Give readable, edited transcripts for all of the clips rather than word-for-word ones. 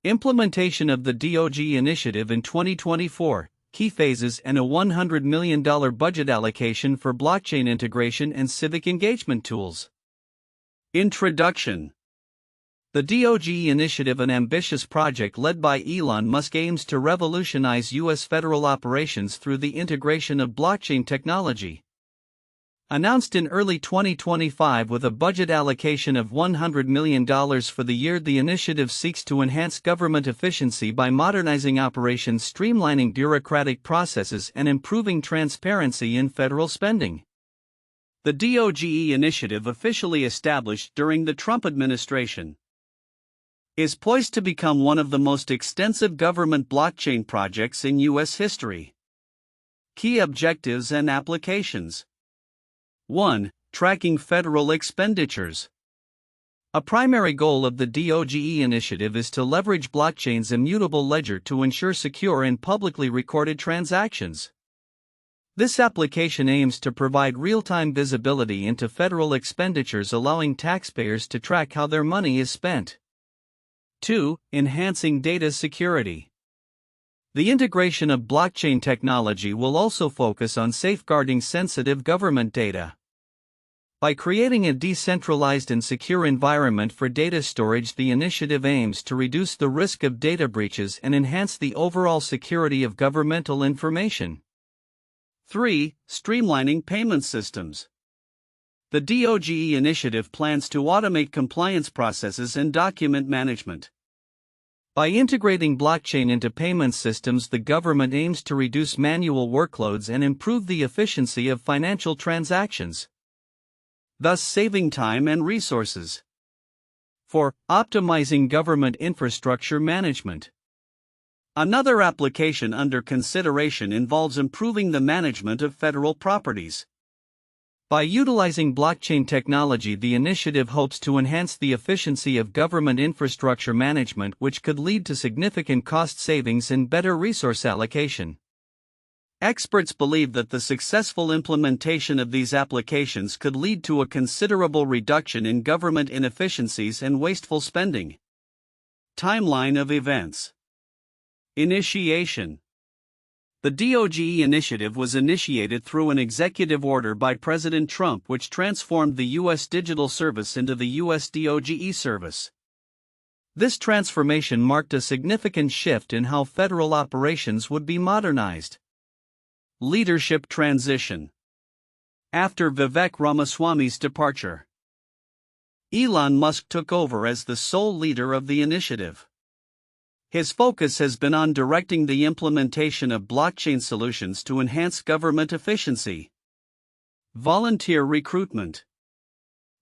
Implementation of the D.O.G.E initiative in 2024, key phases and a $100 million budget allocation for blockchain integration and civic engagement tools. Introduction. The D.O.G.E initiative, an ambitious project led by Elon Musk, aims to revolutionize U.S. federal operations through the integration of blockchain technology. Announced in early 2025 with a budget allocation of $100 million for the year, the initiative seeks to enhance government efficiency by modernizing operations, streamlining bureaucratic processes, and improving transparency in federal spending. The D.O.G.E initiative, officially established during the Trump administration, is poised to become one of the most extensive government blockchain projects in U.S. history. Key objectives and applications. 1. Tracking federal expenditures. A primary goal of the D.O.G.E initiative is to leverage blockchain's immutable ledger to ensure secure and publicly recorded transactions. This application aims to provide real-time visibility into federal expenditures, allowing taxpayers to track how their money is spent. 2. Enhancing data security. The integration of blockchain technology will also focus on safeguarding sensitive government data. By creating a decentralized and secure environment for data storage, the initiative aims to reduce the risk of data breaches and enhance the overall security of governmental information. 3. Streamlining payment systems. The D.O.G.E initiative plans to automate compliance processes and document management. By integrating blockchain into payment systems, the government aims to reduce manual workloads and improve the efficiency of financial transactions, thus saving time and resources. 4. Optimizing government infrastructure management. Another application under consideration involves improving the management of federal properties. By utilizing blockchain technology, the initiative hopes to enhance the efficiency of government infrastructure management, which could lead to significant cost savings and better resource allocation. Experts believe that the successful implementation of these applications could lead to a considerable reduction in government inefficiencies and wasteful spending. Timeline of events. Initiation. The D.O.G.E initiative was initiated through an executive order by President Trump, which transformed the U.S. digital service into the U.S. D.O.G.E service. This transformation marked a significant shift in how federal operations would be modernized. Leadership transition. After Vivek Ramaswamy's departure, Elon Musk took over as the sole leader of the initiative. His focus has been on directing the implementation of blockchain solutions to enhance government efficiency. Volunteer recruitment.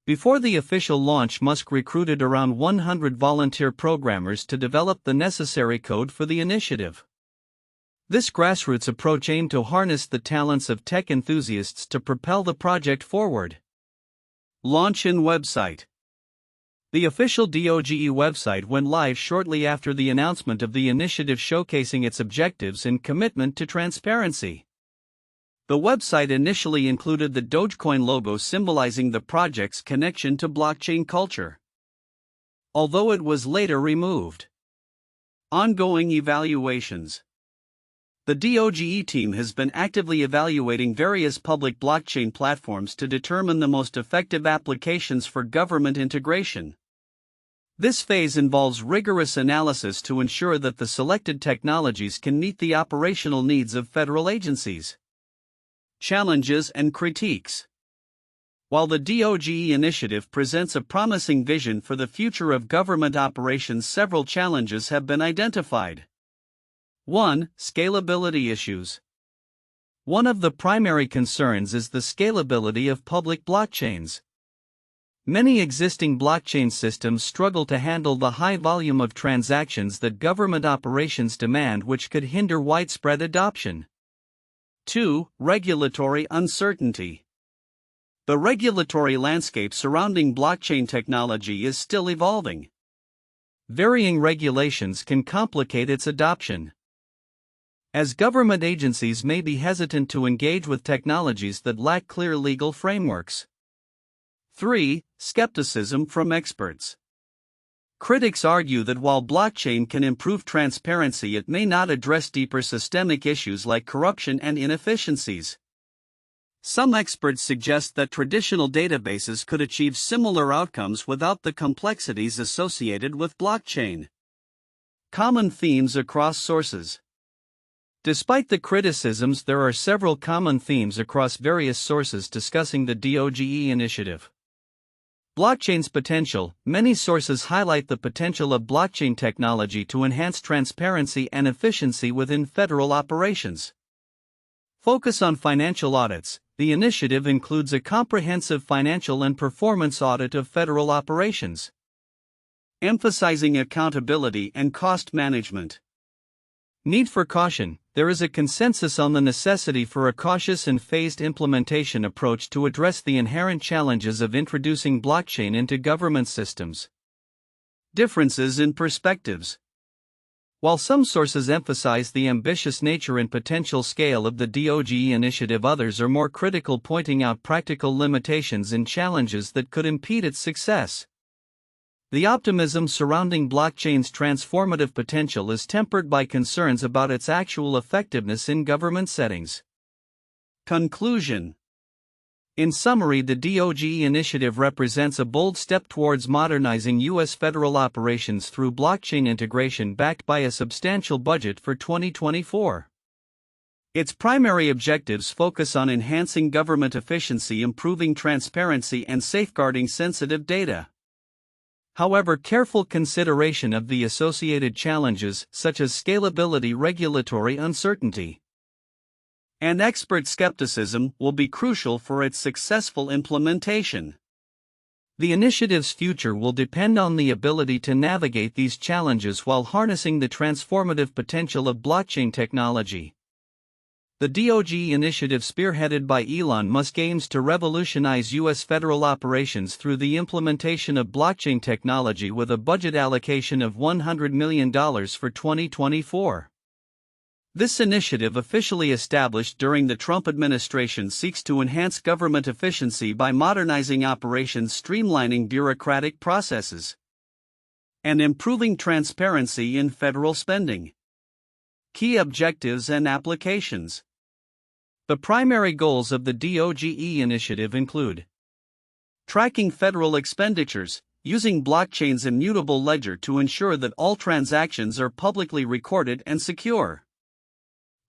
Before the official launch, Musk recruited around 100 volunteer programmers to develop the necessary code for the initiative. This grassroots approach aimed to harness the talents of tech enthusiasts to propel the project forward. Launch and website. The official D.O.G.E website went live shortly after the announcement of the initiative, showcasing its objectives and commitment to transparency. The website initially included the Dogecoin logo, symbolizing the project's connection to blockchain culture, although it was later removed. Ongoing evaluations. The D.O.G.E team has been actively evaluating various public blockchain platforms to determine the most effective applications for government integration. This phase involves rigorous analysis to ensure that the selected technologies can meet the operational needs of federal agencies. Challenges and critiques. While the D.O.G.E initiative presents a promising vision for the future of government operations, several challenges have been identified. 1. Scalability issues. One of the primary concerns is the scalability of public blockchains. Many existing blockchain systems struggle to handle the high volume of transactions that government operations demand, which could hinder widespread adoption. 2. Regulatory uncertainty. The regulatory landscape surrounding blockchain technology is still evolving. Varying regulations can complicate its adoption, as government agencies may be hesitant to engage with technologies that lack clear legal frameworks. 3. Skepticism from experts. Critics argue that while blockchain can improve transparency, it may not address deeper systemic issues like corruption and inefficiencies. Some experts suggest that traditional databases could achieve similar outcomes without the complexities associated with blockchain. Common themes across sources. Despite the criticisms, there are several common themes across various sources discussing the D.O.G.E. initiative. Blockchain's potential. Many sources highlight the potential of blockchain technology to enhance transparency and efficiency within federal operations. Focus on financial audits. The initiative includes a comprehensive financial and performance audit of federal operations, emphasizing accountability and cost management. Need for caution. There is a consensus on the necessity for a cautious and phased implementation approach to address the inherent challenges of introducing blockchain into government systems. Differences in perspectives. While some sources emphasize the ambitious nature and potential scale of the D.O.G.E. initiative, others are more critical, pointing out practical limitations and challenges that could impede its success. The optimism surrounding blockchain's transformative potential is tempered by concerns about its actual effectiveness in government settings. Conclusion. In summary, the D.O.G.E. initiative represents a bold step towards modernizing U.S. federal operations through blockchain integration backed by a substantial budget for 2024. Its primary objectives focus on enhancing government efficiency, improving transparency, and safeguarding sensitive data. However, careful consideration of the associated challenges, such as scalability, regulatory uncertainty, and expert skepticism, will be crucial for its successful implementation. The initiative's future will depend on the ability to navigate these challenges while harnessing the transformative potential of blockchain technology. The D.O.G.E. initiative, spearheaded by Elon Musk, aims to revolutionize U.S. federal operations through the implementation of blockchain technology with a budget allocation of $100 million for 2024. This initiative, officially established during the Trump administration, seeks to enhance government efficiency by modernizing operations, streamlining bureaucratic processes, and improving transparency in federal spending. Key objectives and applications. The primary goals of the D.O.G.E. initiative include tracking federal expenditures, using blockchain's immutable ledger to ensure that all transactions are publicly recorded and secure.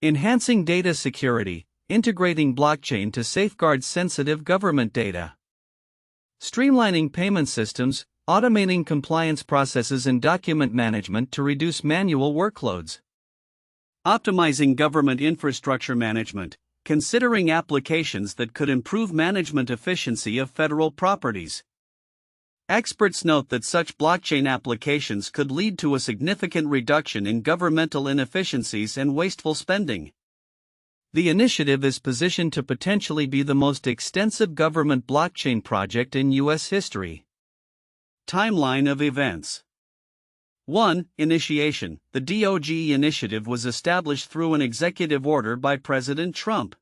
Enhancing data security, integrating blockchain to safeguard sensitive government data. Streamlining payment systems, automating compliance processes and document management to reduce manual workloads. Optimizing government infrastructure management, considering applications that could improve management efficiency of federal properties. Experts note that such blockchain applications could lead to a significant reduction in governmental inefficiencies and wasteful spending. The initiative is positioned to potentially be the most extensive government blockchain project in U.S. history. Timeline of events. 1. Initiation. The D.O.G.E. initiative was established through an executive order by President Trump,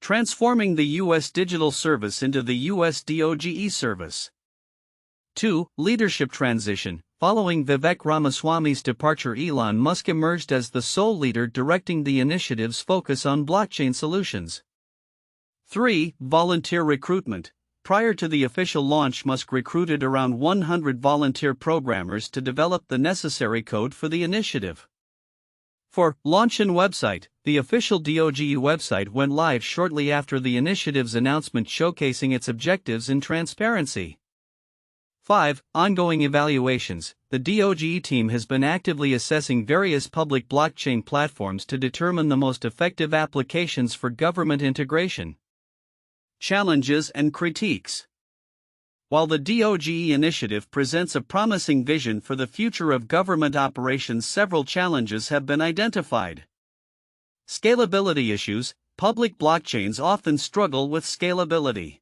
transforming the U.S. digital service into the U.S. D.O.G.E. service. 2. Leadership transition. Following Vivek Ramaswamy's departure, Elon Musk emerged as the sole leader directing the initiative's focus on blockchain solutions. 3. Volunteer recruitment. Prior to the official launch, Musk recruited around 100 volunteer programmers to develop the necessary code for the initiative. 4. Launch and website. The official D.O.G.E. website went live shortly after the initiative's announcement, showcasing its objectives and transparency. 5. Ongoing evaluations. The D.O.G.E. team has been actively assessing various public blockchain platforms to determine the most effective applications for government integration. Challenges and critiques. While the D.O.G.E. initiative presents a promising vision for the future of government operations, several challenges have been identified. Scalability issues. Public blockchains often struggle with scalability,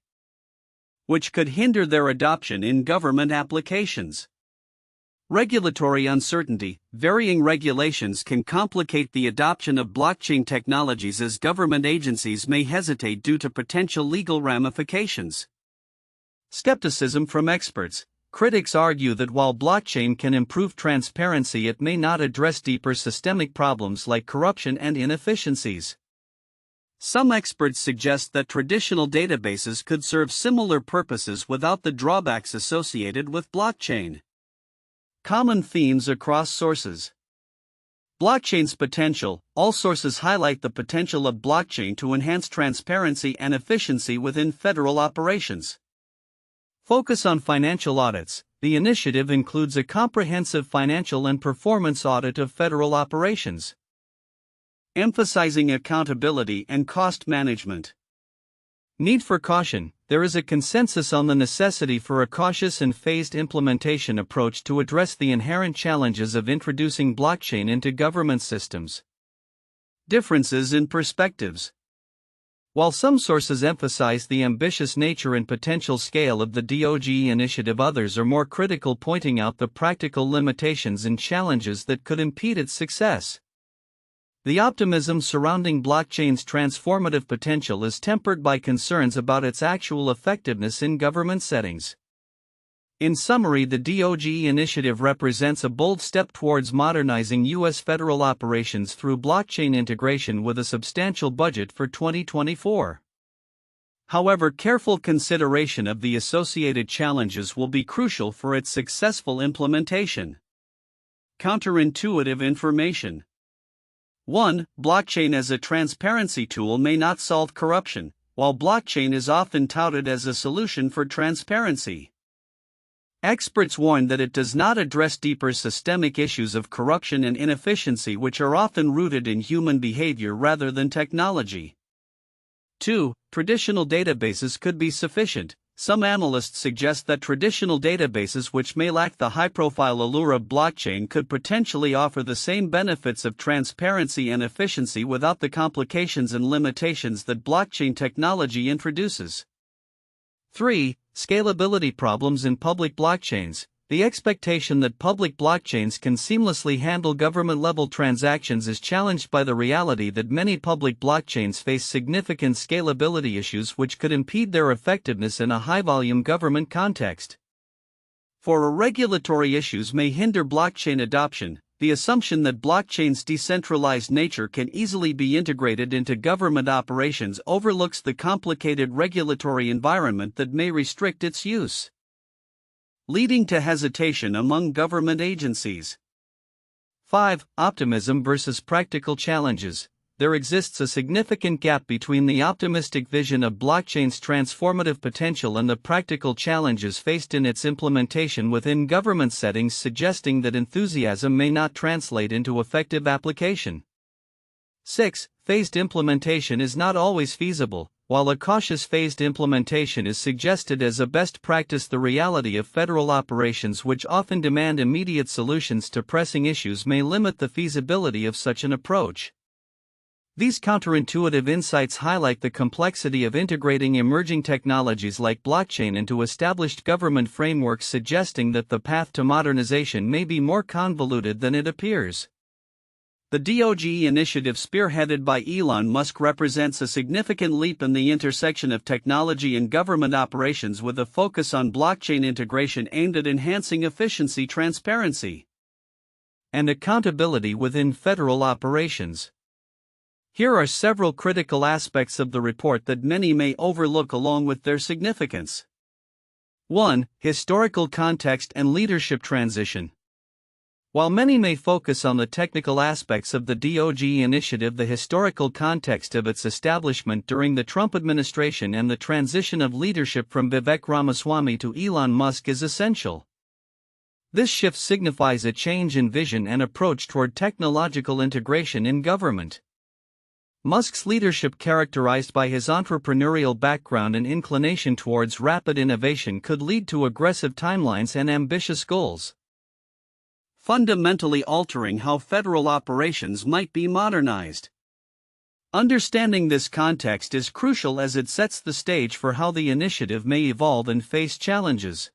which could hinder their adoption in government applications. Regulatory uncertainty. Varying regulations can complicate the adoption of blockchain technologies, as government agencies may hesitate due to potential legal ramifications. Skepticism from experts. critics argue that while blockchain can improve transparency, it may not address deeper systemic problems like corruption and inefficiencies. Some experts suggest that traditional databases could serve similar purposes without the drawbacks associated with blockchain. Common themes across sources. Blockchain's potential. All sources highlight the potential of blockchain to enhance transparency and efficiency within federal operations. Focus on financial audits. The initiative includes a comprehensive financial and performance audit of federal operations, emphasizing accountability and cost management. Need for caution. There is a consensus on the necessity for a cautious and phased implementation approach to address the inherent challenges of introducing blockchain into government systems. Differences in perspectives. While some sources emphasize the ambitious nature and potential scale of the D.O.G.E initiative, others are more critical, pointing out the practical limitations and challenges that could impede its success. The optimism surrounding blockchain's transformative potential is tempered by concerns about its actual effectiveness in government settings. In summary, the D.O.G.E initiative represents a bold step towards modernizing U.S. federal operations through blockchain integration with a substantial budget for 2024. However, careful consideration of the associated challenges will be crucial for its successful implementation. Counterintuitive information. 1. Blockchain as a transparency tool may not solve corruption, while blockchain is often touted as a solution for transparency. Experts warn that it does not address deeper systemic issues of corruption and inefficiency, which are often rooted in human behavior rather than technology. 2. Traditional databases could be sufficient. Some analysts suggest that traditional databases, which may lack the high-profile allure of blockchain, could potentially offer the same benefits of transparency and efficiency without the complications and limitations that blockchain technology introduces. 3. Scalability problems in public blockchains. The expectation that public blockchains can seamlessly handle government-level transactions is challenged by the reality that many public blockchains face significant scalability issues which could impede their effectiveness in a high-volume government context. 4. Regulatory issues may hinder blockchain adoption. The assumption that blockchain's decentralized nature can easily be integrated into government operations overlooks the complicated regulatory environment that may restrict its use, leading to hesitation among government agencies. 5. Optimism versus practical challenges. There exists a significant gap between the optimistic vision of blockchain's transformative potential and the practical challenges faced in its implementation within government settings, suggesting that enthusiasm may not translate into effective application. 6. Phased implementation is not always feasible. While a cautious phased implementation is suggested as a best practice, the reality of federal operations, which often demand immediate solutions to pressing issues, may limit the feasibility of such an approach. These counterintuitive insights highlight the complexity of integrating emerging technologies like blockchain into established government frameworks, suggesting that the path to modernization may be more convoluted than it appears. The D.O.G.E initiative, spearheaded by Elon Musk, represents a significant leap in the intersection of technology and government operations, with a focus on blockchain integration aimed at enhancing efficiency, transparency, and accountability within federal operations. Here are several critical aspects of the report that many may overlook along with their significance. 1. Historical context and leadership transition. While many may focus on the technical aspects of the D.O.G.E initiative, the historical context of its establishment during the Trump administration and the transition of leadership from Vivek Ramaswamy to Elon Musk is essential. This shift signifies a change in vision and approach toward technological integration in government. Musk's leadership, characterized by his entrepreneurial background and inclination towards rapid innovation, could lead to aggressive timelines and ambitious goals, fundamentally altering how federal operations might be modernized. Understanding this context is crucial as it sets the stage for how the initiative may evolve and face challenges.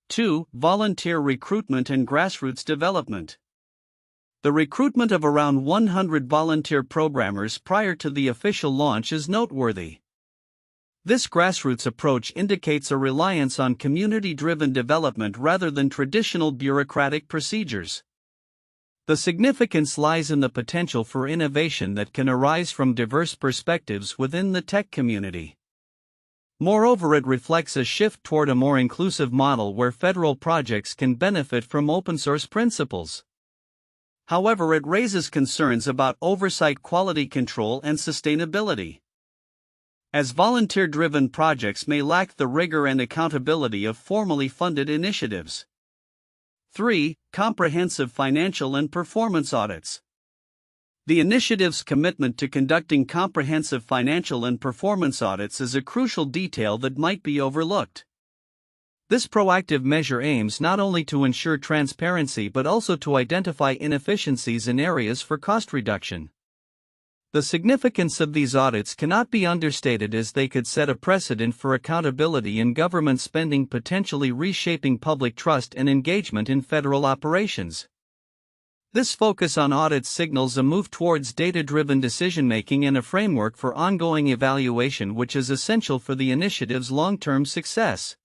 2. Volunteer recruitment and grassroots development. The recruitment of around 100 volunteer programmers prior to the official launch is noteworthy. This grassroots approach indicates a reliance on community-driven development rather than traditional bureaucratic procedures. The significance lies in the potential for innovation that can arise from diverse perspectives within the tech community. Moreover, it reflects a shift toward a more inclusive model where federal projects can benefit from open-source principles. However, it raises concerns about oversight, quality control, and sustainability, as volunteer-driven projects may lack the rigor and accountability of formally funded initiatives. 3. Comprehensive financial and performance audits. The initiative's commitment to conducting comprehensive financial and performance audits is a crucial detail that might be overlooked. This proactive measure aims not only to ensure transparency but also to identify inefficiencies and areas for cost reduction. The significance of these audits cannot be understated, as they could set a precedent for accountability in government spending, potentially reshaping public trust and engagement in federal operations. This focus on audits signals a move towards data-driven decision-making and a framework for ongoing evaluation, which is essential for the initiative's long-term success.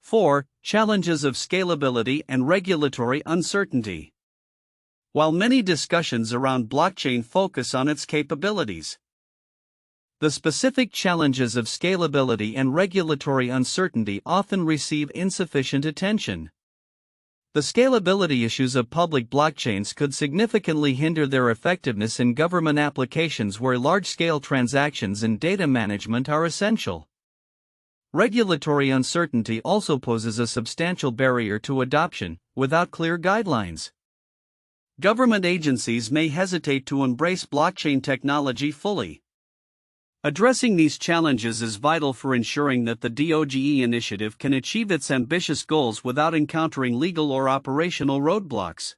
4. Challenges of scalability and regulatory uncertainty. While many discussions around blockchain focus on its capabilities, the specific challenges of scalability and regulatory uncertainty often receive insufficient attention. The scalability issues of public blockchains could significantly hinder their effectiveness in government applications where large-scale transactions and data management are essential. Regulatory uncertainty also poses a substantial barrier to adoption. Without clear guidelines, government agencies may hesitate to embrace blockchain technology fully. Addressing these challenges is vital for ensuring that the D.O.G.E initiative can achieve its ambitious goals without encountering legal or operational roadblocks.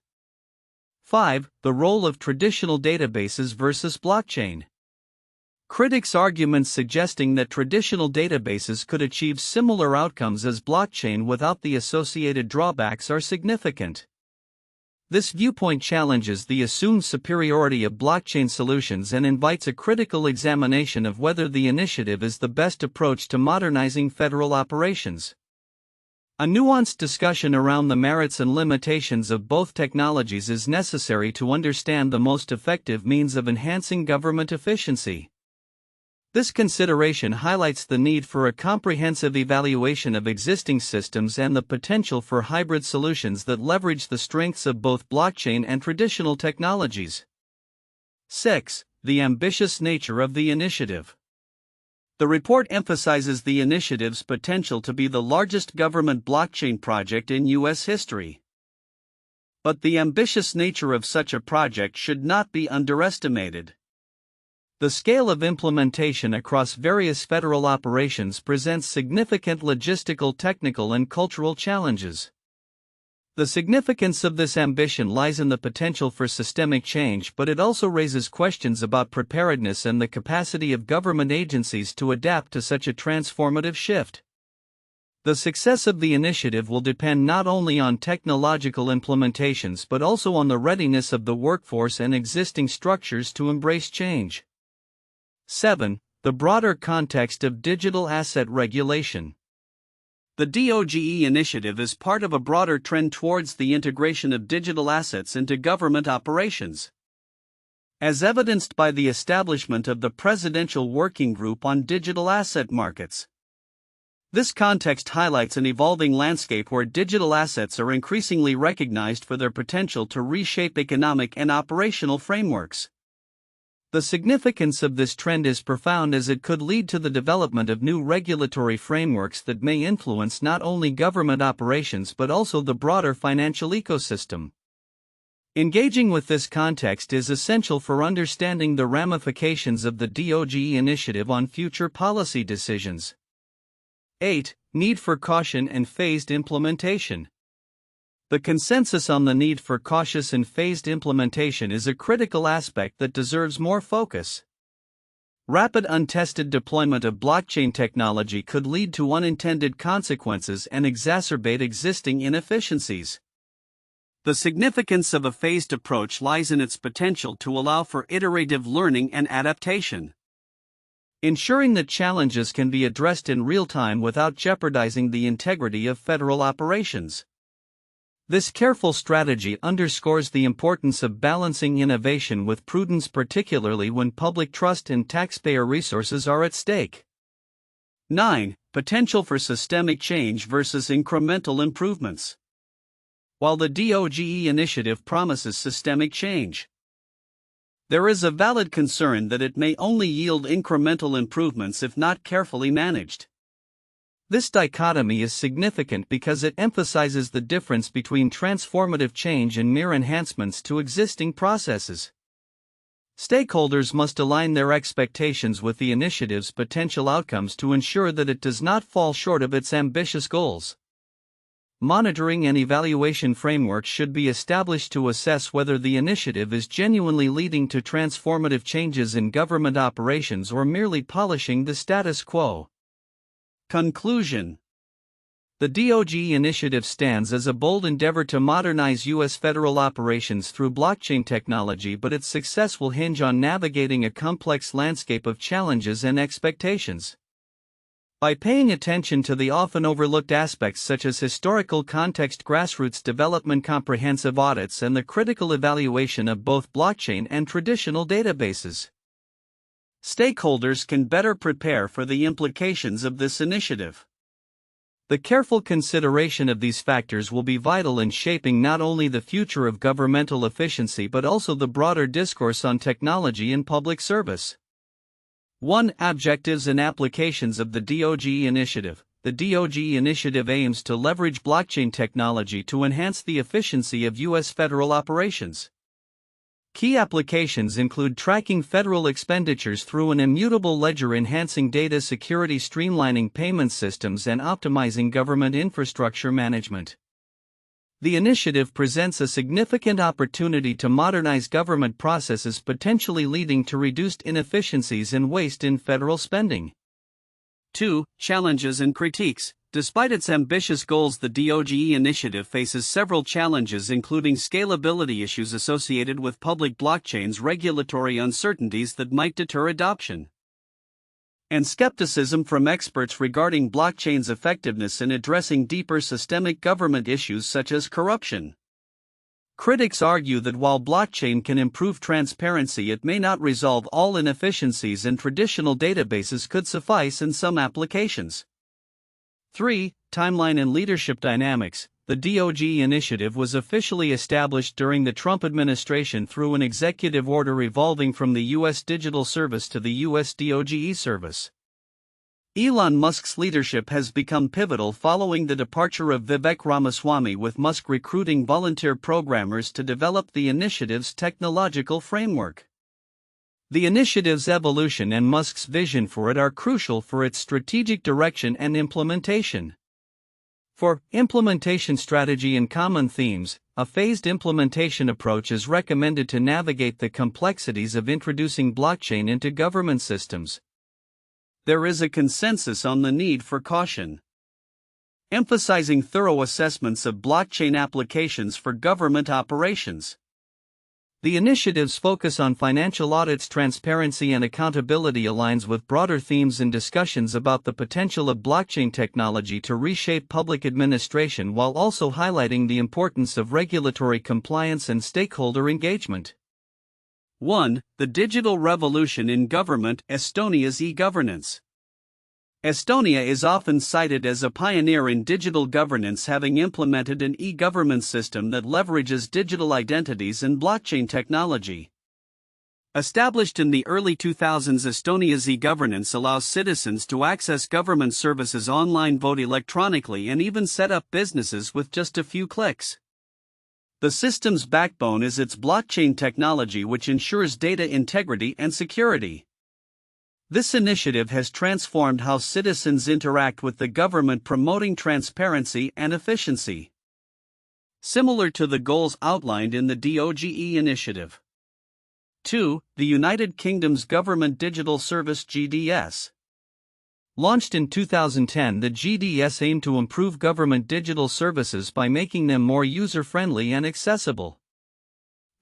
5. The role of traditional databases versus blockchain. Critics' arguments suggesting that traditional databases could achieve similar outcomes as blockchain without the associated drawbacks are significant. This viewpoint challenges the assumed superiority of blockchain solutions and invites a critical examination of whether the initiative is the best approach to modernizing federal operations. A nuanced discussion around the merits and limitations of both technologies is necessary to understand the most effective means of enhancing government efficiency. This consideration highlights the need for a comprehensive evaluation of existing systems and the potential for hybrid solutions that leverage the strengths of both blockchain and traditional technologies. 6. The ambitious nature of the initiative. The report emphasizes the initiative's potential to be the largest government blockchain project in U.S. history. But the ambitious nature of such a project should not be underestimated. The scale of implementation across various federal operations presents significant logistical, technical, and cultural challenges. The significance of this ambition lies in the potential for systemic change, but it also raises questions about preparedness and the capacity of government agencies to adapt to such a transformative shift. The success of the initiative will depend not only on technological implementations but also on the readiness of the workforce and existing structures to embrace change. 7. The broader context of digital asset regulation. The D.O.G.E initiative is part of a broader trend towards the integration of digital assets into government operations, as evidenced by the establishment of the Presidential Working Group on Digital Asset Markets. This context highlights an evolving landscape where digital assets are increasingly recognized for their potential to reshape economic and operational frameworks. The significance of this trend is profound, as it could lead to the development of new regulatory frameworks that may influence not only government operations but also the broader financial ecosystem. Engaging with this context is essential for understanding the ramifications of the D.O.G.E initiative on future policy decisions. 8. Need for caution and phased implementation. The consensus on the need for cautious and phased implementation is a critical aspect that deserves more focus. Rapid, untested deployment of blockchain technology could lead to unintended consequences and exacerbate existing inefficiencies. The significance of a phased approach lies in its potential to allow for iterative learning and adaptation. ensuring that challenges can be addressed in real time without jeopardizing the integrity of federal operations. This careful strategy underscores the importance of balancing innovation with prudence, particularly when public trust and taxpayer resources are at stake. 9. Potential for systemic change versus incremental improvements. While the D.O.G.E. initiative promises systemic change, there is a valid concern that it may only yield incremental improvements if not carefully managed. This dichotomy is significant because it emphasizes the difference between transformative change and mere enhancements to existing processes. Stakeholders must align their expectations with the initiative's potential outcomes to ensure that it does not fall short of its ambitious goals. Monitoring and evaluation frameworks should be established to assess whether the initiative is genuinely leading to transformative changes in government operations or merely polishing the status quo. Conclusion. The D.O.G.E. initiative stands as a bold endeavor to modernize U.S. federal operations through blockchain technology, but its success will hinge on navigating a complex landscape of challenges and expectations. By paying attention to the often overlooked aspects such as historical context, grassroots development, comprehensive audits, and the critical evaluation of both blockchain and traditional databases, stakeholders can better prepare for the implications of this initiative. The careful consideration of these factors will be vital in shaping not only the future of governmental efficiency but also the broader discourse on technology in public service. 1. Objectives and applications of the D.O.G.E. initiative. The D.O.G.E. initiative aims to leverage blockchain technology to enhance the efficiency of U.S. federal operations. Key applications include tracking federal expenditures through an immutable ledger, enhancing data security, streamlining payment systems, and optimizing government infrastructure management. The initiative presents a significant opportunity to modernize government processes, potentially leading to reduced inefficiencies and waste in federal spending. 2. Challenges and critiques. Despite its ambitious goals, the D.O.G.E. initiative faces several challenges, including scalability issues associated with public blockchains, regulatory uncertainties that might deter adoption, and skepticism from experts regarding blockchain's effectiveness in addressing deeper systemic government issues such as corruption. Critics argue that while blockchain can improve transparency, it may not resolve all inefficiencies, and traditional databases could suffice in some applications. 3. Timeline and leadership dynamics. The D.O.G.E. initiative was officially established during the Trump administration through an executive order evolving from the U.S. Digital Service to the U.S. D.O.G.E. service. Elon Musk's leadership has become pivotal following the departure of Vivek Ramaswamy, with Musk recruiting volunteer programmers to develop the initiative's technological framework. The initiative's evolution and Musk's vision for it are crucial for its strategic direction and implementation. For implementation strategy and common themes, a phased implementation approach is recommended to navigate the complexities of introducing blockchain into government systems. There is a consensus on the need for caution, emphasizing thorough assessments of blockchain applications for government operations. The initiative's focus on financial audits, transparency, and accountability aligns with broader themes and discussions about the potential of blockchain technology to reshape public administration, while also highlighting the importance of regulatory compliance and stakeholder engagement. 1. The digital revolution in government. Estonia's e-governance. Estonia is often cited as a pioneer in digital governance, having implemented an e-government system that leverages digital identities and blockchain technology. Established in the early 2000s, Estonia's e-governance allows citizens to access government services online, vote electronically, and even set up businesses with just a few clicks. The system's backbone is its blockchain technology, which ensures data integrity and security. This initiative has transformed how citizens interact with the government, promoting transparency and efficiency, similar to the goals outlined in the D.O.G.E. initiative. 2. The United Kingdom's Government Digital Service (GDS). Launched in 2010, the GDS aimed to improve government digital services by making them more user-friendly and accessible.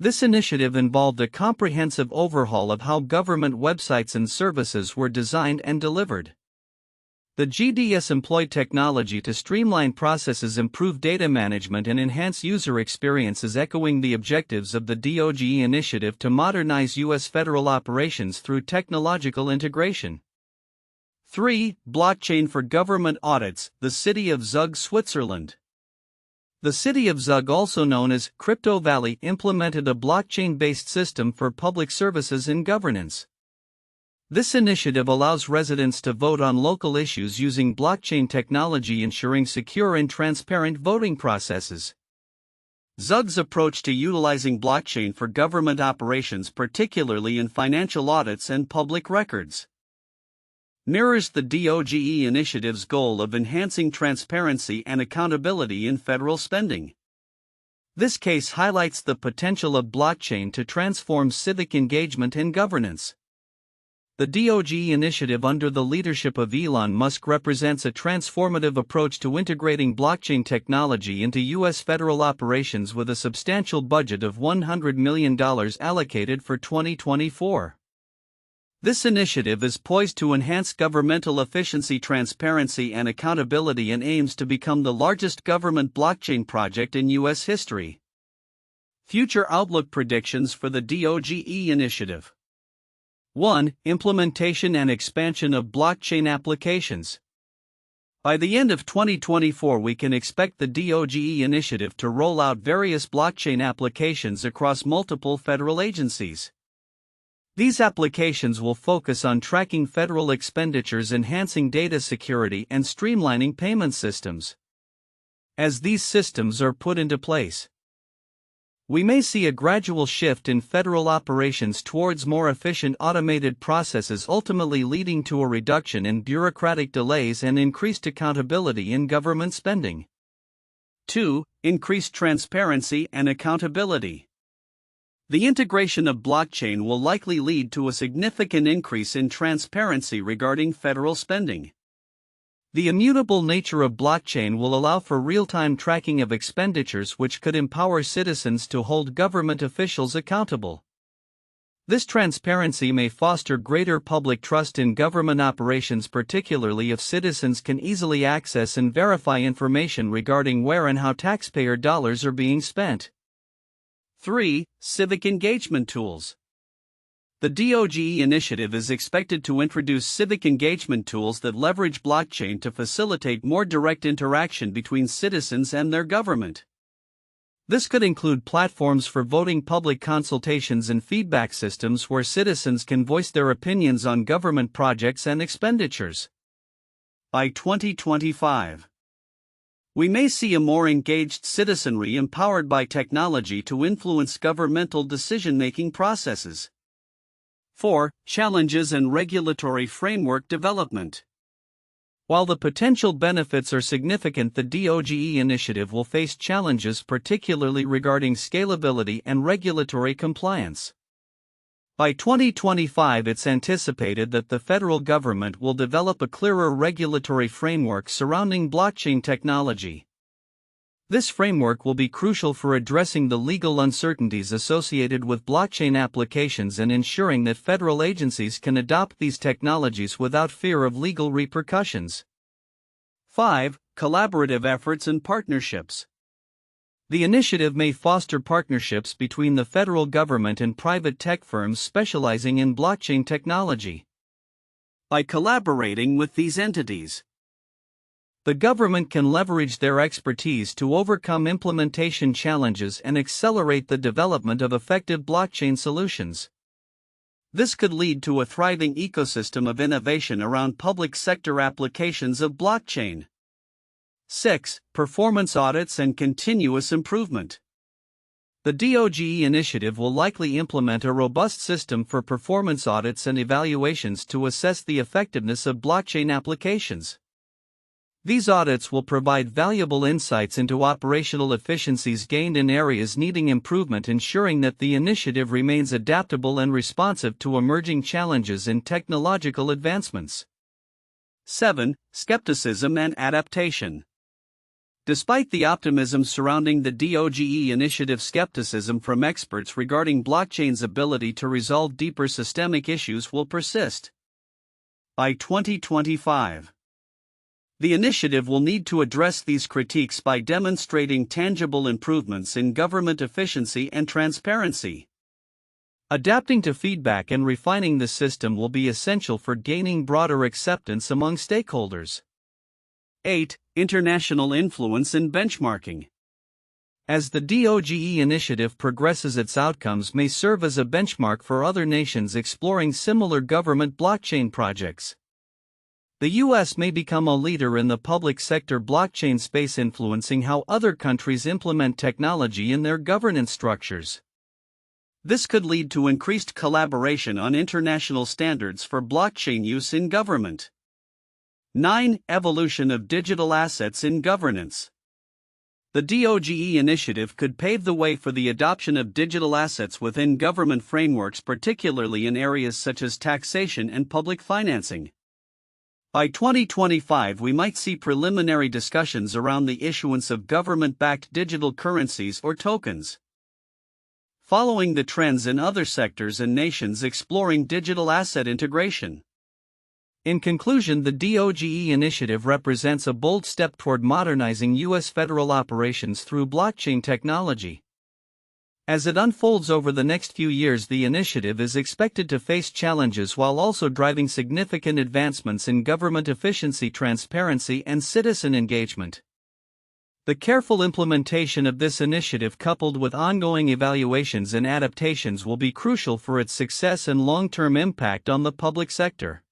This initiative involved a comprehensive overhaul of how government websites and services were designed and delivered. The GDS employed technology to streamline processes, improve data management, and enhance user experiences, echoing the objectives of the D.O.G.E. initiative to modernize U.S. federal operations through technological integration. 3. Blockchain for government audits. The City of Zug, Switzerland. The City of Zug, also known as Crypto Valley, implemented a blockchain-based system for public services and governance. This initiative allows residents to vote on local issues using blockchain technology, ensuring secure and transparent voting processes. Zug's approach to utilizing blockchain for government operations, particularly in financial audits and public records, mirrors the D.O.G.E. initiative's goal of enhancing transparency and accountability in federal spending. This case highlights the potential of blockchain to transform civic engagement and governance. The D.O.G.E. initiative under the leadership of Elon Musk represents a transformative approach to integrating blockchain technology into U.S. federal operations, with a substantial budget of $100 million allocated for 2024. This initiative is poised to enhance governmental efficiency, transparency, and accountability, and aims to become the largest government blockchain project in U.S. history. Future outlook predictions for the D.O.G.E. initiative. 1. Implementation and expansion of blockchain applications. By the end of 2024, we can expect the D.O.G.E. initiative to roll out various blockchain applications across multiple federal agencies. These applications will focus on tracking federal expenditures, enhancing data security, and streamlining payment systems. As these systems are put into place, we may see a gradual shift in federal operations towards more efficient automated processes, ultimately leading to a reduction in bureaucratic delays and increased accountability in government spending. 2. Increased transparency and accountability. The integration of blockchain will likely lead to a significant increase in transparency regarding federal spending. The immutable nature of blockchain will allow for real-time tracking of expenditures, which could empower citizens to hold government officials accountable. This transparency may foster greater public trust in government operations, particularly if citizens can easily access and verify information regarding where and how taxpayer dollars are being spent. 3. Civic engagement tools. The D.O.G.E. initiative is expected to introduce civic engagement tools that leverage blockchain to facilitate more direct interaction between citizens and their government. This could include platforms for voting, public consultations, and feedback systems where citizens can voice their opinions on government projects and expenditures. By 2025, we may see a more engaged citizenry empowered by technology to influence governmental decision-making processes. 4. Challenges and regulatory framework development. While the potential benefits are significant, the D.O.G.E. initiative will face challenges, particularly regarding scalability and regulatory compliance. By 2025, it's anticipated that the federal government will develop a clearer regulatory framework surrounding blockchain technology. This framework will be crucial for addressing the legal uncertainties associated with blockchain applications and ensuring that federal agencies can adopt these technologies without fear of legal repercussions. 5. Collaborative efforts and partnerships. The initiative may foster partnerships between the federal government and private tech firms specializing in blockchain technology. By collaborating with these entities, the government can leverage their expertise to overcome implementation challenges and accelerate the development of effective blockchain solutions. This could lead to a thriving ecosystem of innovation around public sector applications of blockchain. 6. Performance audits and continuous improvement. The D.O.G.E. initiative will likely implement a robust system for performance audits and evaluations to assess the effectiveness of blockchain applications. These audits will provide valuable insights into operational efficiencies gained in areas needing improvement, ensuring that the initiative remains adaptable and responsive to emerging challenges in technological advancements. 7. Skepticism and adaptation. Despite the optimism surrounding the D.O.G.E initiative, skepticism from experts regarding blockchain's ability to resolve deeper systemic issues will persist. By 2025, the initiative will need to address these critiques by demonstrating tangible improvements in government efficiency and transparency. Adapting to feedback and refining the system will be essential for gaining broader acceptance among stakeholders. 8. International influence and benchmarking. As the D.O.G.E initiative progresses, its outcomes may serve as a benchmark for other nations exploring similar government blockchain projects. The U.S. may become a leader in the public sector blockchain space, influencing how other countries implement technology in their governance structures. This could lead to increased collaboration on international standards for blockchain use in government. 9. Evolution of digital assets in governance. The D.O.G.E initiative could pave the way for the adoption of digital assets within government frameworks, particularly in areas such as taxation and public financing. By 2025, we might see preliminary discussions around the issuance of government-backed digital currencies or tokens. Following the trends in other sectors and nations exploring digital asset integration. In conclusion, the D.O.G.E initiative represents a bold step toward modernizing U.S. federal operations through blockchain technology. As it unfolds over the next few years, the initiative is expected to face challenges while also driving significant advancements in government efficiency, transparency, and citizen engagement. The careful implementation of this initiative, coupled with ongoing evaluations and adaptations, will be crucial for its success and long-term impact on the public sector.